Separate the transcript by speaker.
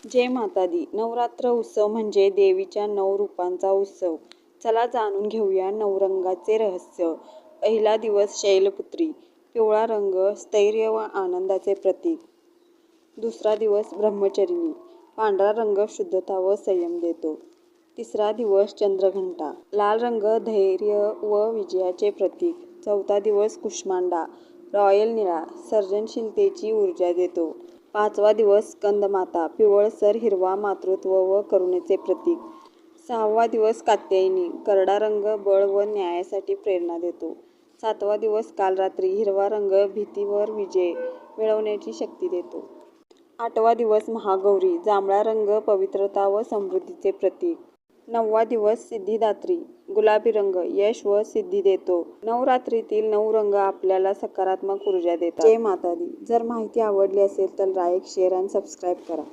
Speaker 1: जय माता दी. नवरात्र उत्सव म्हणजे देवीच्या 9 रूपांचा उत्सव. चला जाणून घेऊया नवरंगाचे रहस्य. पहिला दिवस शैलपुत्री. पिवळा रंग स्थैर्य व आनंदाचे प्रतीक. दुसरा दिवस ब्रह्मचारिणी. पांढरा रंग शुद्धता व संयम देतो. तिसरा दिवस चंद्रघंटा. लाल रंग धैर्य व विजयाचे प्रतीक. चौथा दिवस कुष्मांडा. रॉयल निळा सर्जनशीलतेची ऊर्जा देतो. पाचवा दिवस स्कंदमाता. पिवळसर हिरवा मातृत्व व करुणेचे प्रतीक. सहावा दिवस कात्यायनी. करडा रंग बळ व न्यायासाठी प्रेरणा देतो. सातवा दिवस कालरात्री. हिरवा रंग भीतीवर विजय मिळवण्याची शक्ती देतो. आठवा दिवस महागौरी. जांभळा रंग पवित्रता व समृद्धीचे प्रतीक. नववा दिवस सिद्धिदात्री. गुलाबी रंग यश व सिद्धी देतो. नवरात्रीतील 9 रंग आपल्याला सकारात्मक ऊर्जा देतात. जय माता दी. जर माहिती आवडली असेल तर लाईक, शेअर आणि सबस्क्राईब करा.